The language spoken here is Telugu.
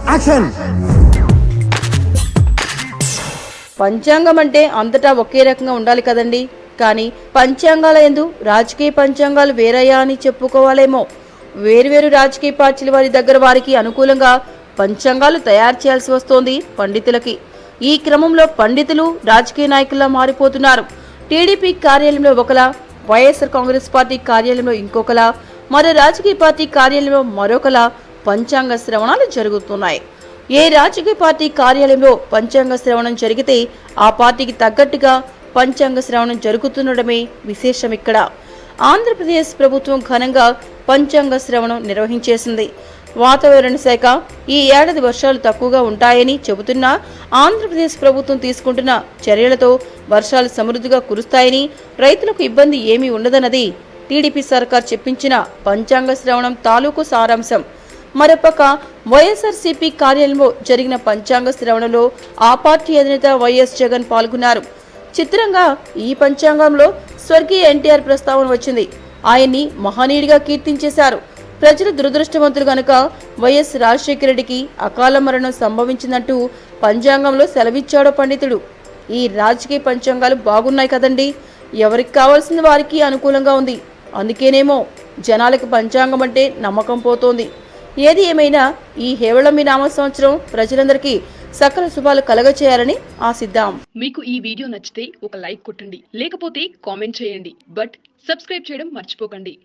యాక్షన్. పంచాంగం అంటే అంతటా ఒకే రకంగా ఉండాలి కదండి. కానీ పంచాంగాల యందు రాజకీయ పంచాంగాలు వేరయ్యా అని చెప్పుకోవాలేమో. వేరువేరు రాజకీయ పార్టీల వారి దగ్గర వారికి అనుకూలంగా పంచాంగాలు తయారు చేయాల్సి వస్తోంది పండితులకి. ఈ క్రమంలో పండితులు రాజకీయ నాయకుల్లా మారిపోతున్నారు. టీడీపీ కార్యాలయంలో ఒకలా, వైఎస్ఆర్ కాంగ్రెస్ పార్టీ కార్యాలయంలో ఇంకొకలా, మరో రాజకీయ పార్టీ కార్యాలయంలో మరొకలా పంచాంగ శ్రవణాలు జరుగుతున్నాయి. ఏ రాజకీయ పార్టీ కార్యాలయంలో పంచాంగ శ్రవణం జరిగితే ఆ పార్టీకి తగ్గట్టుగా పంచాంగ శ్రవణం జరుగుతుండడమే విశేషం. ఇక్కడ ఆంధ్రప్రదేశ్ ప్రభుత్వం ఘనంగా పంచాంగ శ్రవణం నిర్వహించేసింది. వాతావరణ శాఖ ఈ ఏడాది వర్షాలు తక్కువగా ఉంటాయని చెబుతున్నా ఆంధ్రప్రదేశ్ ప్రభుత్వం తీసుకుంటున్న చర్యలతో వర్షాలు సమృద్ధిగా కురుస్తాయని, రైతులకు ఇబ్బంది ఏమీ ఉండదన్నది టీడీపీ సర్కార్ చెప్పించిన పంచాంగ శ్రవణం తాలూకు సారాంశం. మరోపక్క వైఎస్ఆర్సీపీ కార్యాలయంలో జరిగిన పంచాంగ శ్రవణంలో ఆ పార్టీ అధినేత వైఎస్ జగన్ పాల్గొన్నారు. చిత్రంగా ఈ పంచాంగంలో స్వర్గీయ ఎన్టీఆర్ ప్రస్తావన వచ్చింది. ఆయన్ని మహనీయుడిగా కీర్తించేశారు. ప్రజలు దురదృష్టవంతులు గనుక వైఎస్ రాజశేఖర రెడ్డికి అకాల మరణం సంభవించిందంటూ పంచాంగంలో సెలవిచ్చాడో పండితుడు. ఈ రాజకీయ పంచాంగాలు బాగున్నాయి కదండి, ఎవరికి కావాల్సిన వారికి అనుకూలంగా ఉంది. అందుకేనేమో జనాలకు పంచాంగం అంటే నమ్మకం పోతోంది. ఏది ఏమైనా ఈ హేవళమి నామ సంవత్సరం ప్రజలందరికీ సకల శుభాలు కలగచేయాలని ఆశిద్దాం. మీకు ఈ వీడియో నచ్చితే ఒక లైక్ కొట్టండి, లేకపోతే కామెంట్ చేయండి. బట్ సబ్స్క్రైబ్ చేయడం మర్చిపోకండి.